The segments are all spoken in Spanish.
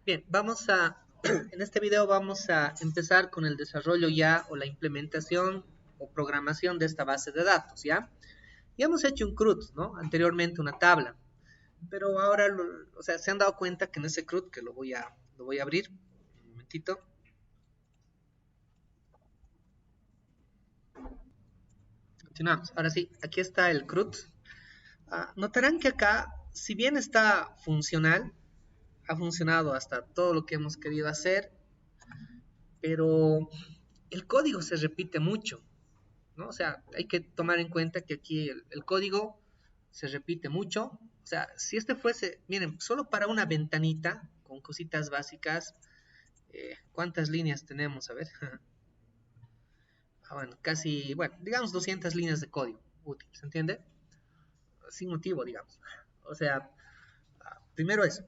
Bien, en este video vamos a empezar con el desarrollo ya o la implementación o programación de esta base de datos, ¿ya? Ya hemos hecho un CRUD, ¿no? Anteriormente una tabla, pero ahora, o sea, se han dado cuenta que en ese CRUD, que lo voy a abrir, un momentito, continuamos. Ahora sí, aquí está el CRUD. Notarán que acá, si bien está funcional, ha funcionado hasta todo lo que hemos querido hacer, pero el código se repite mucho, ¿no? O sea, hay que tomar en cuenta que aquí el código se repite mucho. O sea, si este fuese, miren, solo para una ventanita con cositas básicas, ¿cuántas líneas tenemos? A ver. Bueno, casi, bueno, digamos 200 líneas de código útil, ¿se entiende? Sin motivo, digamos. O sea, primero eso.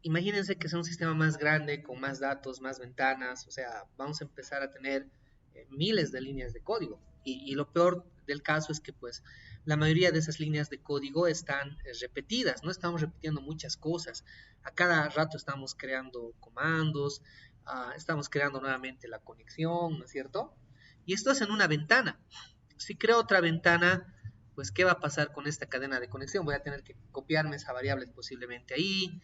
Imagínense que es un sistema más grande, con más datos, más ventanas, o sea, vamos a empezar a tener miles de líneas de código. Y lo peor del caso es que pues la mayoría de esas líneas de código están repetidas, no estamos repitiendo muchas cosas. A cada rato estamos creando comandos, estamos creando nuevamente la conexión, ¿no es cierto? Y esto es en una ventana. Si creo otra ventana, pues ¿qué va a pasar con esta cadena de conexión? Voy a tener que copiarme esa variable posiblemente ahí.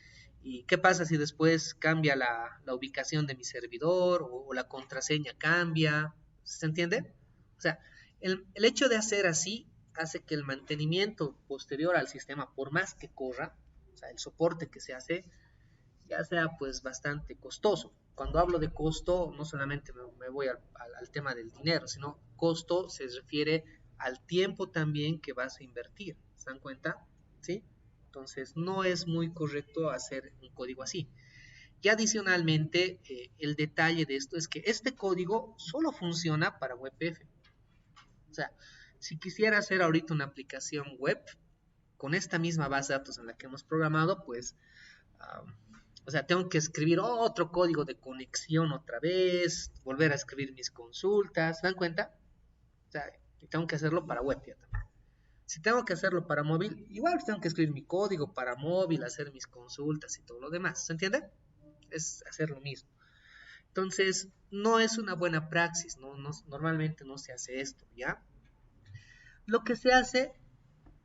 ¿Y qué pasa si después cambia la ubicación de mi servidor o la contraseña cambia? ¿Se entiende? O sea, el hecho de hacer así hace que el mantenimiento posterior al sistema, por más que corra, o sea, el soporte que se hace, ya sea pues bastante costoso. Cuando hablo de costo, no solamente me voy al tema del dinero, sino costo se refiere al tiempo también que vas a invertir. ¿Se dan cuenta? ¿Sí? Entonces, no es muy correcto hacer un código así. Y adicionalmente, el detalle de esto es que este código solo funciona para WebF. O sea, si quisiera hacer ahorita una aplicación web con esta misma base de datos en la que hemos programado, pues um, o sea, tengo que escribir otro código de conexión otra vez, volver a escribir mis consultas, ¿se dan cuenta? O sea, tengo que hacerlo para web ya también. Si tengo que hacerlo para móvil, igual tengo que escribir mi código para móvil, hacer mis consultas y todo lo demás, ¿se entiende? Es hacer lo mismo. Entonces, no es una buena praxis, normalmente no se hace esto, ¿ya? Lo que se hace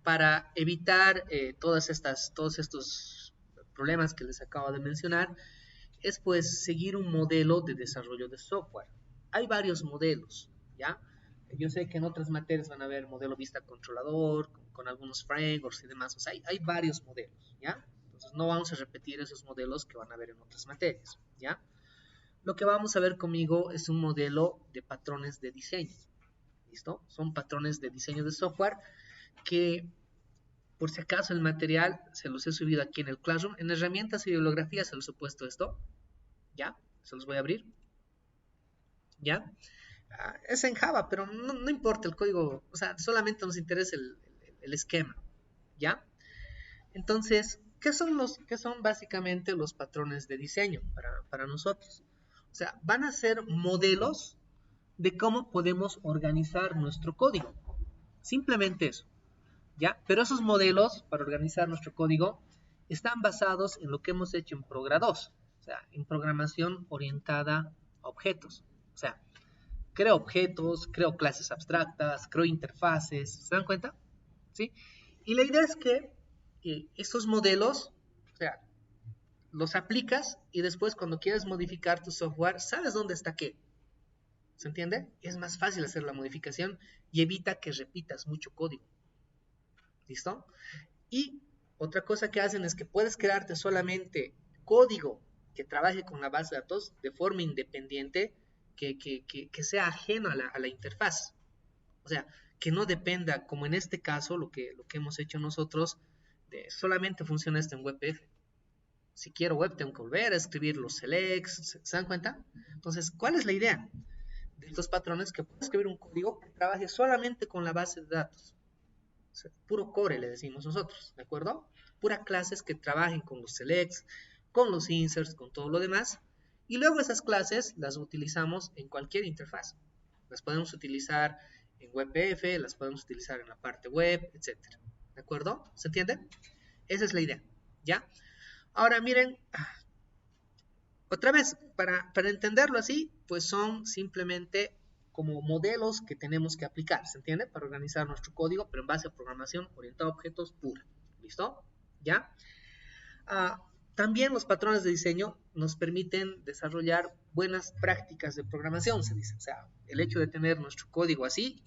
para evitar todos estos problemas que les acabo de mencionar es pues seguir un modelo de desarrollo de software. Hay varios modelos, ¿ya? Yo sé que en otras materias van a ver modelo vista controlador, con algunos frameworks y demás. O sea, hay varios modelos, ¿ya? Entonces no vamos a repetir esos modelos que van a ver en otras materias, ¿ya? Lo que vamos a ver conmigo es un modelo de patrones de diseño, ¿listo? Son patrones de diseño de software que, por si acaso, el material se los he subido aquí en el Classroom. En herramientas y bibliografías se los he puesto esto, ¿ya? Se los voy a abrir, ¿ya? Es en Java, pero no importa el código, o sea, solamente nos interesa el esquema, ¿ya? Entonces, qué son básicamente los patrones de diseño para nosotros? O sea, van a ser modelos de cómo podemos organizar nuestro código. Simplemente eso, ¿ya? Pero esos modelos para organizar nuestro código están basados en lo que hemos hecho en Progra 2, o sea, en programación orientada a objetos. O sea, creo objetos, creo clases abstractas, creo interfaces, ¿se dan cuenta? ¿Sí? Y la idea es que estos modelos, o sea, los aplicas y después cuando quieres modificar tu software, sabes dónde está qué. ¿Se entiende? Es más fácil hacer la modificación y evita que repitas mucho código. ¿Listo? Y otra cosa que hacen es que puedes crearte solamente código que trabaje con la base de datos de forma independiente, que sea ajeno a la interfaz. O sea, que no dependa, como en este caso, lo que hemos hecho nosotros, solamente funciona esto en WebF. Si quiero web, tengo que volver a escribir los selects, ¿se dan cuenta? Entonces, ¿cuál es la idea de estos patrones? Que puedo escribir un código que trabaje solamente con la base de datos. O sea, puro core le decimos nosotros, ¿de acuerdo? Pura clases que trabajen con los selects, con los inserts, con todo lo demás. Y luego esas clases las utilizamos en cualquier interfaz. Las podemos utilizar en WebPF, las podemos utilizar en la parte web, etcétera. ¿De acuerdo? ¿Se entiende? Esa es la idea, ¿ya? Ahora miren, Otra vez, para entenderlo así, pues son simplemente como modelos que tenemos que aplicar, ¿se entiende? Para organizar nuestro código, pero en base a programación orientada a objetos pura. ¿Listo? ¿Ya? Ah, también los patrones de diseño nos permiten desarrollar buenas prácticas de programación, se dice. O sea, el hecho de tener nuestro código así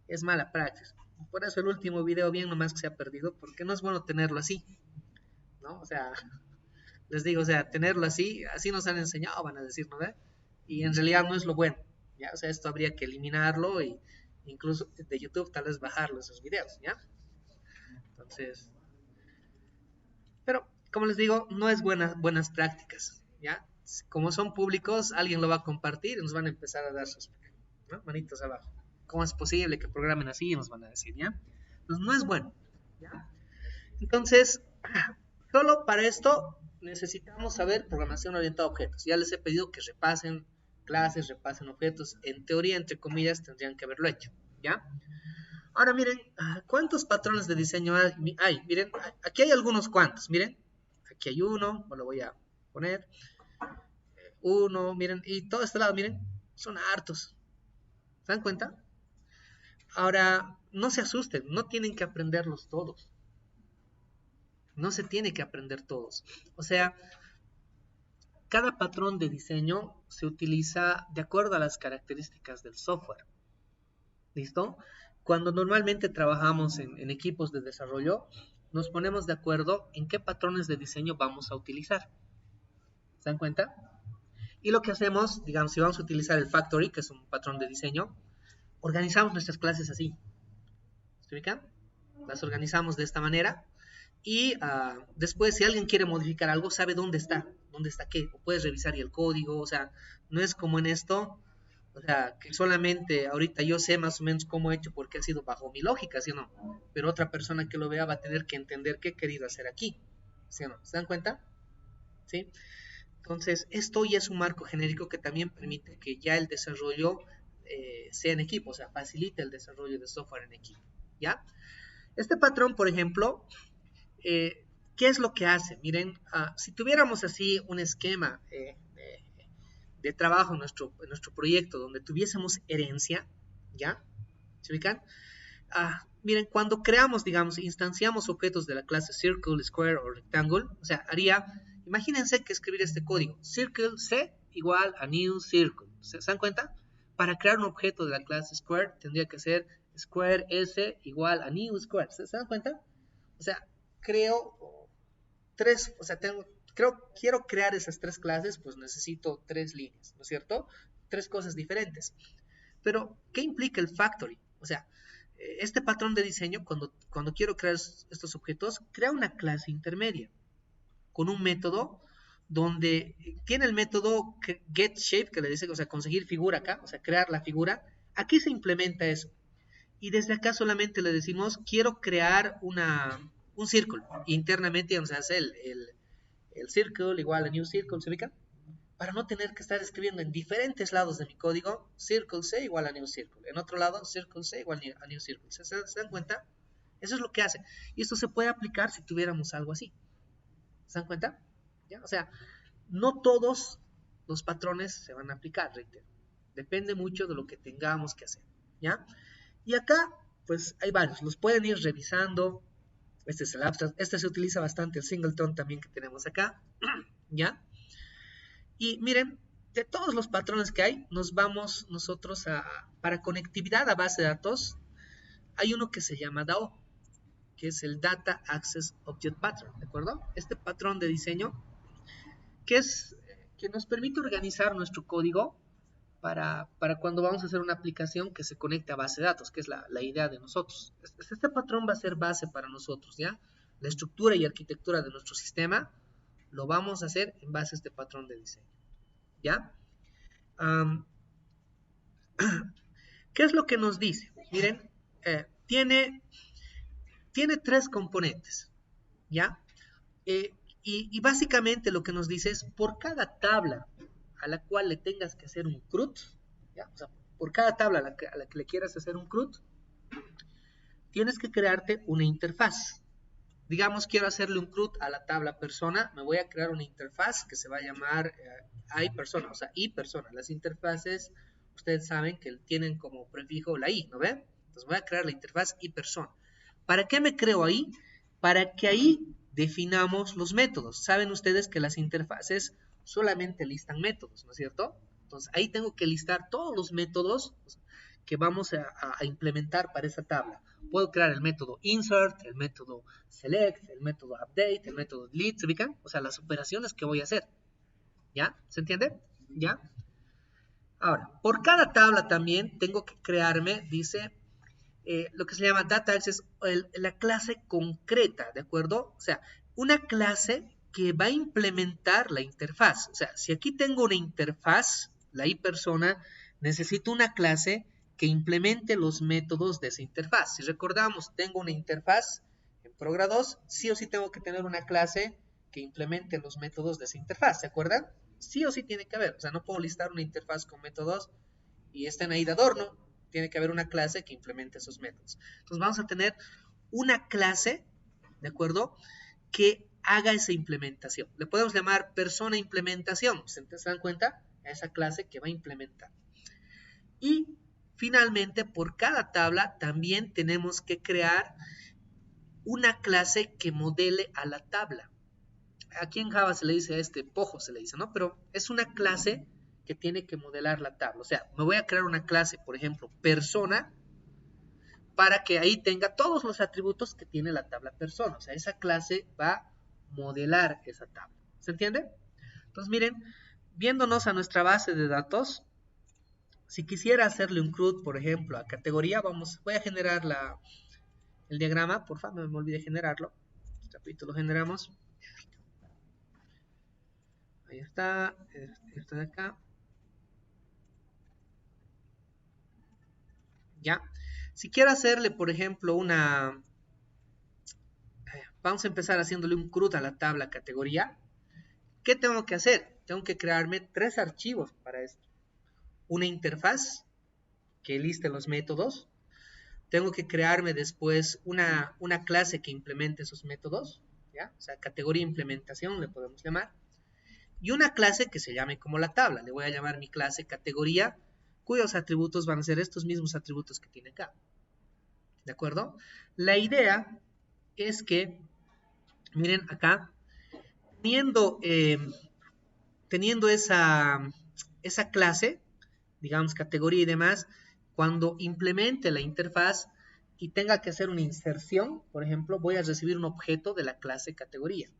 es mala práctica. Por eso el último video bien nomás que se ha perdido, porque no es bueno tenerlo así, ¿no? O sea, les digo, o sea, tenerlo así, así nos han enseñado, van a decir, ¿no? Y en realidad no es lo bueno, ¿ya? O sea, esto habría que eliminarlo y incluso de YouTube tal vez bajarlo esos videos, ¿ya? Entonces, pero como les digo, no es buenas prácticas, ¿ya? Como son públicos, alguien lo va a compartir y nos van a empezar a dar sus, ¿no?, manitos abajo. ¿Cómo es posible que programen así? Nos van a decir, ¿ya? Entonces no es bueno, ¿ya? Entonces, solo para esto necesitamos saber programación orientada a objetos. Ya les he pedido que repasen clases, repasen objetos. En teoría, entre comillas, tendrían que haberlo hecho, ¿ya? Ahora miren, ¿cuántos patrones de diseño hay? Miren, aquí hay algunos cuantos, miren. Aquí hay uno, lo voy a poner. Uno, miren, y todo este lado, miren, son hartos. ¿Se dan cuenta? Ahora, no se asusten, no tienen que aprenderlos todos. No se tiene que aprender todos. O sea, cada patrón de diseño se utiliza de acuerdo a las características del software. ¿Listo? Cuando normalmente trabajamos en equipos de desarrollo, nos ponemos de acuerdo en qué patrones de diseño vamos a utilizar. ¿Se dan cuenta? Y lo que hacemos, digamos, si vamos a utilizar el Factory, que es un patrón de diseño, organizamos nuestras clases así. ¿Se ubican? Las organizamos de esta manera. Y después, si alguien quiere modificar algo, sabe dónde está qué. O puedes revisar y el código. O sea, no es como en esto. O sea, que solamente ahorita yo sé más o menos cómo he hecho porque ha sido bajo mi lógica, ¿sí o no? Pero otra persona que lo vea va a tener que entender qué he querido hacer aquí, ¿sí o no? ¿Se dan cuenta? ¿Sí? Entonces, esto ya es un marco genérico que también permite que ya el desarrollo sea en equipo, o sea, facilita el desarrollo de software en equipo, ¿ya? Este patrón, por ejemplo, ¿qué es lo que hace? Miren, si tuviéramos así un esquema de trabajo en nuestro proyecto donde tuviésemos herencia, ¿ya? ¿Se ubican? Miren, cuando creamos, digamos, instanciamos objetos de la clase Circle, Square o Rectangle, o sea, imagínense que escribir este código, Circle C igual a New Circle, ¿se dan cuenta? Para crear un objeto de la clase Square tendría que ser Square S igual a New Square, ¿se dan cuenta? O sea, creo tres, o sea, quiero crear esas tres clases, pues necesito tres líneas, ¿no es cierto? Tres cosas diferentes. Pero, ¿qué implica el factory? O sea, este patrón de diseño, cuando quiero crear estos objetos, crea una clase intermedia con un método donde tiene el método getShape, que le dice, o sea, conseguir figura acá, o sea, crear la figura. Aquí se implementa eso. Y desde acá solamente le decimos, quiero crear un círculo. Internamente vamos a hacer el circle igual a new circle, ¿se ubica? Para no tener que estar escribiendo en diferentes lados de mi código, circle C igual a new circle. En otro lado, circle C igual a new circle. ¿Se dan cuenta? Eso es lo que hace. Y esto se puede aplicar si tuviéramos algo así. ¿Se dan cuenta? ¿Ya? O sea, no todos los patrones se van a aplicar, reitero. Depende mucho de lo que tengamos que hacer. ¿Ya? Y acá, pues hay varios. Los pueden ir revisando. Este es el abstract. Este se utiliza bastante, el singleton también que tenemos acá. ¿Ya? Y miren, de todos los patrones que hay, nos vamos nosotros para conectividad a base de datos, hay uno que se llama DAO, que es el Data Access Object Pattern, ¿de acuerdo? Este patrón de diseño que nos permite organizar nuestro código para cuando vamos a hacer una aplicación que se conecte a base de datos, que es la idea de nosotros. Este patrón va a ser base para nosotros, ¿ya? La estructura y arquitectura de nuestro sistema lo vamos a hacer en base a este patrón de diseño, ¿ya? ¿Qué es lo que nos dice? Miren, tiene tres componentes, ¿ya? Y básicamente lo que nos dice es, por cada tabla a la cual le tengas que hacer un CRUD, ¿ya? O sea, por cada tabla a la que le quieras hacer un CRUD, tienes que crearte una interfaz, digamos, quiero hacerle un CRUD a la tabla persona, me voy a crear una interfaz que se va a llamar iPersona, o sea, iPersona. Las interfaces, ustedes saben que tienen como prefijo la I, ¿no ven? Entonces voy a crear la interfaz iPersona. ¿Para qué me creo ahí? Para que ahí definamos los métodos. Saben ustedes que las interfaces solamente listan métodos, ¿no es cierto? Entonces ahí tengo que listar todos los métodos que vamos a implementar para esa tabla. Puedo crear el método insert, el método select, el método update, el método delete, ¿se ubican? O sea, las operaciones que voy a hacer. ¿Ya? ¿Se entiende? ¿Ya? Ahora, por cada tabla también tengo que crearme, dice, lo que se llama data access, la clase concreta, ¿de acuerdo? O sea, una clase que va a implementar la interfaz. O sea, si aquí tengo una interfaz, la iPersona, necesito una clase que implemente los métodos de esa interfaz. Si recordamos, tengo una interfaz en Progra 2, sí o sí tengo que tener una clase que implemente los métodos de esa interfaz, ¿se acuerdan? Sí o sí tiene que haber, o sea, no puedo listar una interfaz con métodos y estén ahí de adorno, tiene que haber una clase que implemente esos métodos. Entonces vamos a tener una clase, ¿de acuerdo?, que haga esa implementación. Le podemos llamar persona implementación, ¿se dan cuenta? A esa clase que va a implementar. Y finalmente, por cada tabla también tenemos que crear una clase que modele a la tabla. Aquí en Java se le dice a este pojo, se le dice, ¿no? Pero es una clase que tiene que modelar la tabla. O sea, me voy a crear una clase, por ejemplo, persona, para que ahí tenga todos los atributos que tiene la tabla persona. O sea, esa clase va a modelar esa tabla. ¿Se entiende? Entonces, miren, viéndonos a nuestra base de datos, si quisiera hacerle un CRUD, por ejemplo, a categoría, voy a generar el diagrama, por favor, no me olvide generarlo. Rapidito lo generamos. Ahí está, esto de acá. ¿Ya? Si quiero hacerle, por ejemplo, vamos a empezar haciéndole un CRUD a la tabla categoría. ¿Qué tengo que hacer? Tengo que crearme 3 archivos para esto. Una interfaz que liste los métodos. Tengo que crearme después una clase que implemente esos métodos. ¿Ya? O sea, categoría implementación le podemos llamar. Y una clase que se llame como la tabla. Le voy a llamar mi clase categoría, cuyos atributos van a ser estos mismos atributos que tiene acá. ¿De acuerdo? La idea es que, miren acá, teniendo esa clase, digamos categoría y demás, cuando implemente la interfaz y tenga que hacer una inserción, por ejemplo, voy a recibir un objeto de la clase categoría.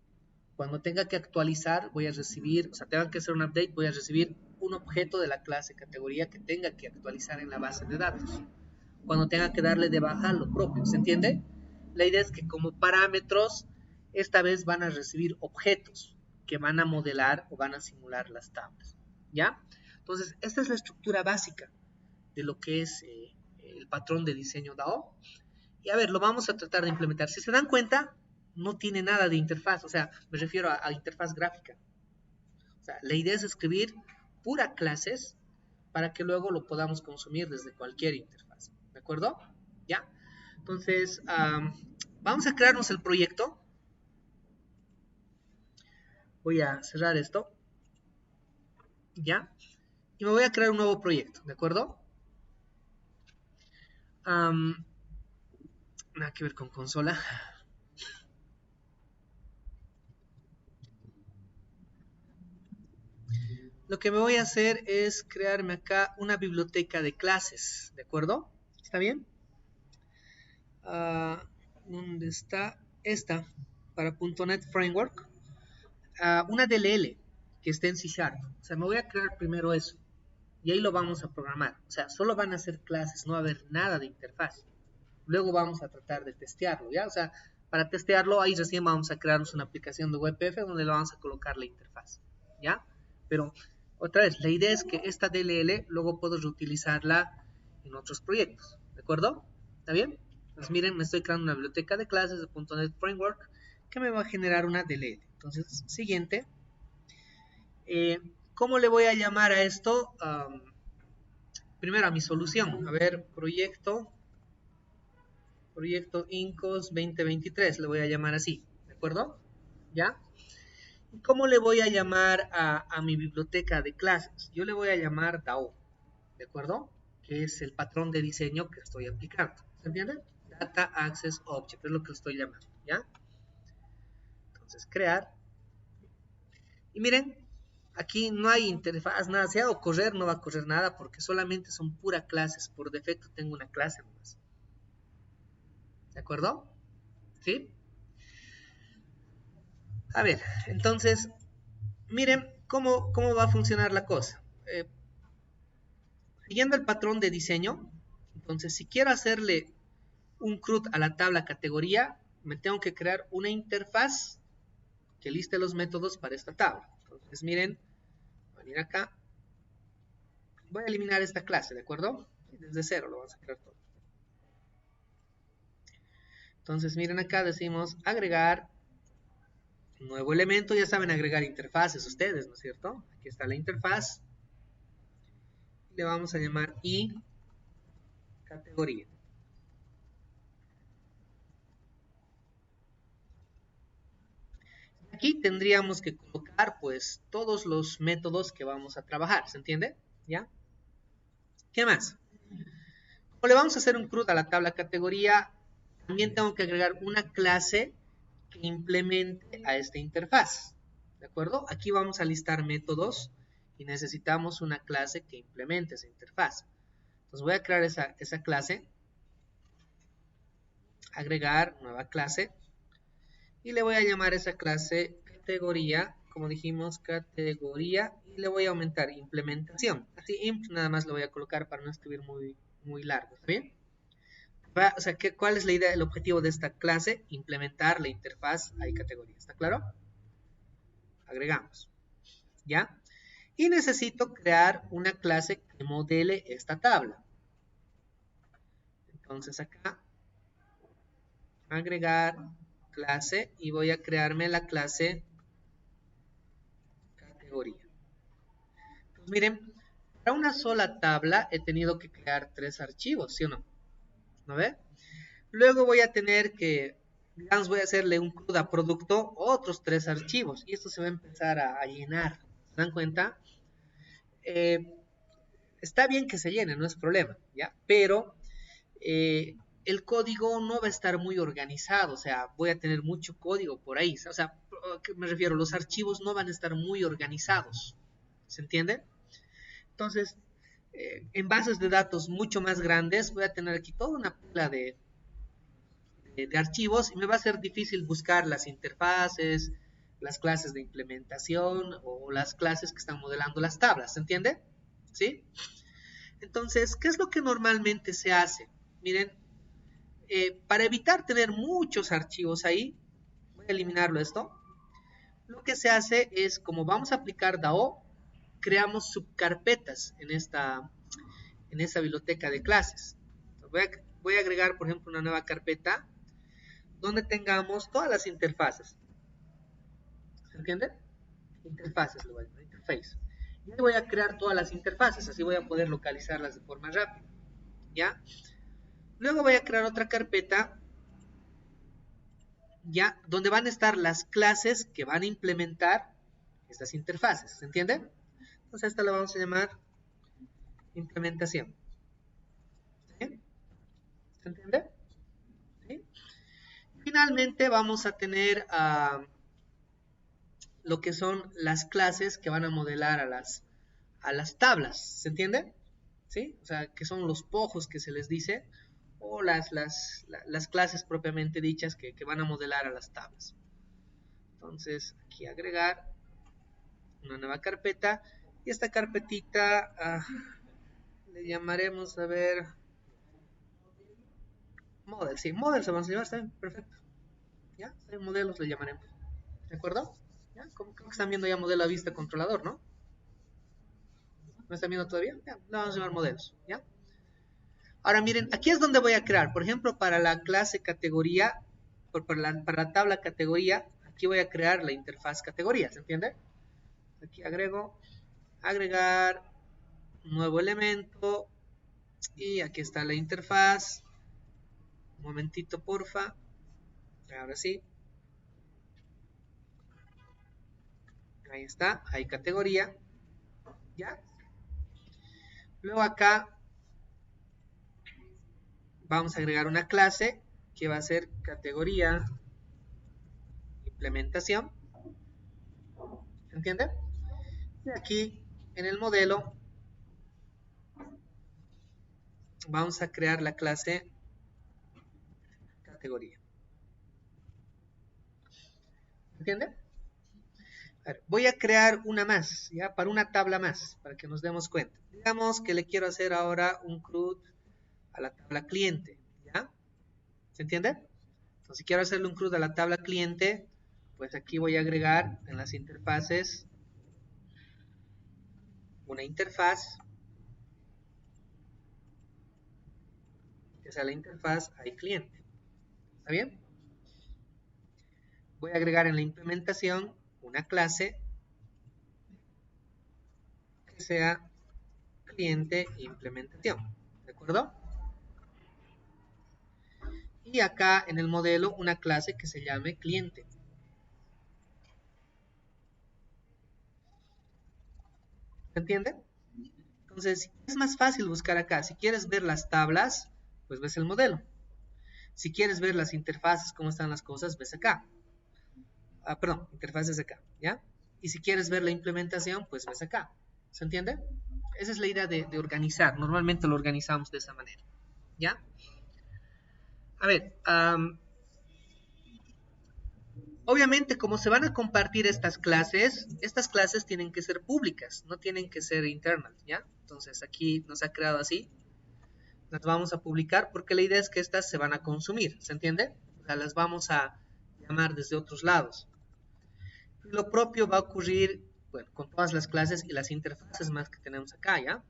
Cuando tenga que actualizar, voy a recibir, o sea, tenga que hacer un update, voy a recibir un objeto de la clase categoría que tenga que actualizar en la base de datos. Cuando tenga que darle de baja lo propio, ¿se entiende? La idea es que como parámetros, esta vez van a recibir objetos que van a modelar o van a simular las tablas, ¿ya? Entonces, esta es la estructura básica de lo que es el patrón de diseño DAO. Y a ver, lo vamos a tratar de implementar. Si se dan cuenta, no tiene nada de interfaz, o sea, me refiero a interfaz gráfica. O sea, la idea es escribir pura clases para que luego lo podamos consumir desde cualquier interfaz. ¿De acuerdo? ¿Ya? Entonces, vamos a crearnos el proyecto. Voy a cerrar esto. ¿Ya? Y me voy a crear un nuevo proyecto. ¿De acuerdo? Nada que ver con consola. Lo que me voy a hacer es crearme acá una biblioteca de clases. ¿De acuerdo? ¿Está bien? ¿Dónde está? Esta, para .NET Framework. Una DLL que esté en C#. O sea, me voy a crear primero eso. Y ahí lo vamos a programar. O sea, solo van a ser clases, no va a haber nada de interfaz. Luego vamos a tratar de testearlo, ¿ya? O sea, para testearlo, ahí recién vamos a crearnos una aplicación de WebF donde le vamos a colocar la interfaz, ¿ya? Pero, otra vez, la idea es que esta DLL luego puedo reutilizarla en otros proyectos, ¿de acuerdo? ¿Está bien? Pues miren, me estoy creando una biblioteca de clases de .NET Framework que me va a generar una DLL. Entonces, siguiente. ¿Cómo le voy a llamar a esto? Primero a mi solución. A ver, proyecto proyecto Incos 2023, le voy a llamar así, ¿de acuerdo? ¿Ya? ¿Y cómo le voy a llamar a mi biblioteca de clases? Yo le voy a llamar DAO, ¿de acuerdo? Que es el patrón de diseño que estoy aplicando, ¿se entiende? Data Access Object, es lo que estoy llamando, ¿ya? Entonces, crear. Y miren, aquí no hay interfaz, nada. Si hago correr, no va a correr nada porque solamente son pura clases. Por defecto tengo una clase nomás. ¿De acuerdo? ¿Sí? A ver, entonces, miren cómo va a funcionar la cosa. Siguiendo el patrón de diseño, entonces si quiero hacerle un CRUD a la tabla categoría, me tengo que crear una interfaz que liste los métodos para esta tabla. Entonces, miren, voy a venir acá. Voy a eliminar esta clase, ¿de acuerdo? Desde cero lo vamos a crear todo. Entonces, miren acá, decimos agregar nuevo elemento. Ya saben agregar interfaces ustedes, ¿no es cierto? Aquí está la interfaz. Le vamos a llamar i categoría. Aquí tendríamos que colocar, pues, todos los métodos que vamos a trabajar, ¿se entiende? ¿Ya? ¿Qué más? Como le vamos a hacer un CRUD a la tabla categoría, también tengo que agregar una clase que implemente a esta interfaz. ¿De acuerdo? Aquí vamos a listar métodos y necesitamos una clase que implemente esa interfaz. Entonces voy a crear esa clase, agregar nueva clase y le voy a llamar a esa clase categoría, como dijimos, categoría, y le voy a aumentar implementación. Así imp nada más lo voy a colocar para no escribir muy largo, ¿está bien? O sea, ¿cuál es la idea, el objetivo de esta clase? Implementar la interfaz a categoría, ¿está claro? Agregamos, ¿ya? Y necesito crear una clase que modele esta tabla. Entonces acá, agregar clase y voy a crearme la clase categoría. Pues miren, para una sola tabla he tenido que crear 3 archivos, ¿sí o no? ¿No ve? Luego voy a tener que, digamos, voy a hacerle un CRUD a producto, otros 3 archivos, y esto se va a empezar a llenar. ¿Se dan cuenta? Está bien que se llene, no es problema, ¿ya? Pero el código no va a estar muy organizado, o sea, voy a tener mucho código por ahí, o sea, ¿qué me refiero? Los archivos no van a estar muy organizados, ¿se entiende? Entonces, en bases de datos mucho más grandes, voy a tener aquí toda una pila de archivos y me va a ser difícil buscar las interfaces, las clases de implementación o las clases que están modelando las tablas, ¿se entiende? ¿Sí? Entonces, ¿qué es lo que normalmente se hace? Miren, para evitar tener muchos archivos ahí, voy a eliminarlo esto. Lo que se hace es, como vamos a aplicar DAO, creamos subcarpetas en esta biblioteca de clases. Voy a agregar, por ejemplo, una nueva carpeta donde tengamos todas las interfaces. ¿Se entiende? Interfaces, lo voy a llamar, interface. Y voy a crear todas las interfaces, así voy a poder localizarlas de forma rápida. ¿Ya? Luego voy a crear otra carpeta, ¿ya? Donde van a estar las clases que van a implementar estas interfaces. ¿Se entiende? Entonces a esta la vamos a llamar implementación. ¿Sí? ¿Se entiende? ¿Sí? Finalmente vamos a tener lo que son las clases que van a modelar a las tablas, ¿se entiende? ¿Sí? O sea, que son los pojos que se les dice, o las clases propiamente dichas que van a modelar a las tablas. Entonces, aquí agregar una nueva carpeta, y esta carpetita le llamaremos, a ver, model, sí, model se vamos a llamar, está bien, perfecto. ¿Ya? Modelos le llamaremos, ¿de acuerdo? ¿Ya? Como creo que están viendo ya modelo a vista controlador, ¿no? ¿No están viendo todavía? Ya, le vamos a llamar modelos, ¿ya? Ahora miren, aquí es donde voy a crear, por ejemplo, para la clase categoría, para la tabla categoría, aquí voy a crear la interfaz categoría, ¿se entiende? Aquí agrego, agregar, nuevo elemento, y aquí está la interfaz, Un momentito, porfa. Ahora sí. Ahí está, hay categoría. ¿Ya? Luego acá vamos a agregar una clase que va a ser categoría implementación. ¿Entienden? Y aquí en el modelo vamos a crear la clase categoría. ¿Entienden? A ver, voy a crear una más, ya, para una tabla más, para que nos demos cuenta. Digamos que le quiero hacer ahora un CRUD a la tabla cliente, ¿ya? ¿Se entiende? Entonces, si quiero hacerle un CRUD a la tabla cliente, pues aquí voy a agregar en las interfaces una interfaz, que sea la interfaz iCliente. ¿Está bien? Voy a agregar en la implementación una clase que sea cliente implementación. ¿De acuerdo? Y acá en el modelo una clase que se llame cliente. ¿Se entiende? Entonces, es más fácil buscar acá. Si quieres ver las tablas, pues ves el modelo. Si quieres ver las interfaces, cómo están las cosas, ves acá. Perdón, interfaces acá, ¿ya? Y si quieres ver la implementación, pues ves acá. ¿Se entiende? Esa es la idea de organizar. Normalmente lo organizamos de esa manera, ¿ya? A ver, obviamente como se van a compartir estas clases tienen que ser públicas, no tienen que ser internal, ¿ya? Entonces aquí nos ha creado así. Las vamos a publicar porque la idea es que estas se van a consumir, ¿se entiende? O sea, las vamos a llamar desde otros lados. Y lo propio va a ocurrir, bueno, con todas las clases y las interfaces más que tenemos acá, ¿ya?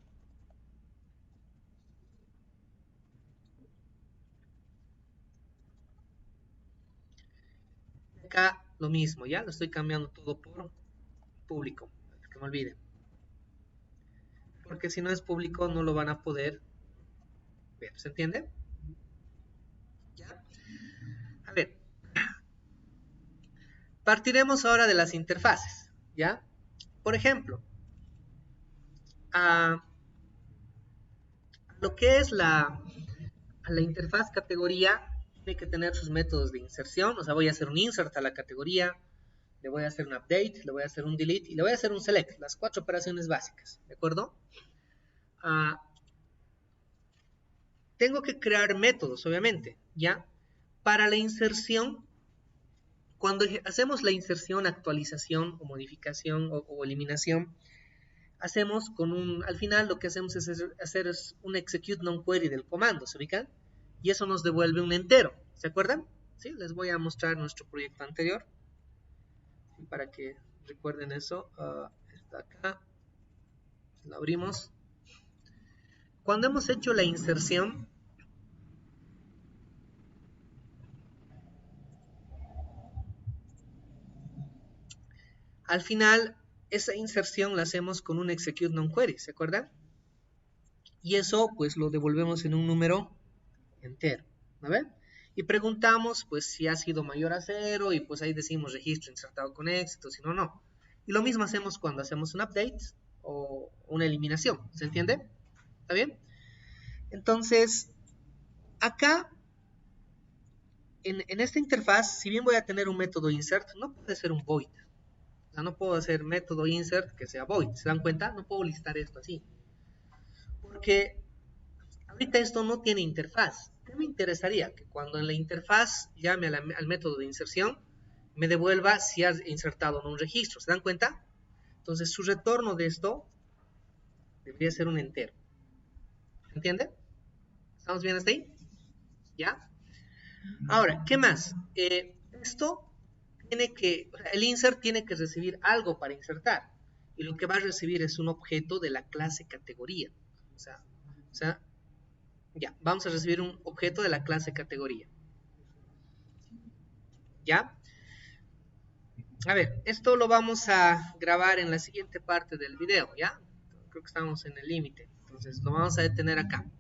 Acá lo mismo, ¿ya? Lo estoy cambiando todo por público, que me olvide. Porque si no es público no lo van a poder ver, ¿se entiende? ¿Ya? A ver, partiremos ahora de las interfaces, ¿ya? Por ejemplo, a lo que es la interfaz categoría, tiene que tener sus métodos de inserción, o sea, voy a hacer un insert a la categoría, le voy a hacer un update, le voy a hacer un delete y le voy a hacer un select, las 4 operaciones básicas, ¿de acuerdo? Tengo que crear métodos, obviamente, ¿ya? Para la inserción, cuando hacemos la inserción, actualización o modificación o eliminación, hacemos al final lo que hacemos es hacer un execute non-query del comando, ¿se ubican? Y eso nos devuelve un entero, ¿se acuerdan? Sí, les voy a mostrar nuestro proyecto anterior, para que recuerden eso. Está acá, lo abrimos. Cuando hemos hecho la inserción, al final esa inserción la hacemos con un execute non-query, ¿se acuerdan? Y eso pues lo devolvemos en un número entero, ¿no ven? Y preguntamos pues si ha sido mayor a 0 y pues ahí decimos registro insertado con éxito, si no, no. Y lo mismo hacemos cuando hacemos un update o una eliminación, ¿se entiende? ¿Está bien? Entonces, acá en esta interfaz, si bien voy a tener un método insert, no puede ser un void. O sea, no puedo hacer método insert que sea void. ¿Se dan cuenta? No puedo listar esto así. Porque ahorita esto no tiene interfaz. ¿Qué me interesaría? Que cuando en la interfaz llame al método de inserción, me devuelva si has insertado en un registro. ¿Se dan cuenta? Entonces su retorno de esto debería ser un entero. ¿Entiende? ¿Estamos bien hasta ahí? ¿Ya? Ahora, ¿qué más? Esto tiene que, o sea, el insert tiene que recibir algo para insertar. Y lo que va a recibir es un objeto de la clase categoría. O sea, ya, vamos a recibir un objeto de la clase categoría. ¿Ya? A ver, esto lo vamos a grabar en la siguiente parte del video, ¿ya? Creo que estamos en el límite, entonces lo vamos a detener acá.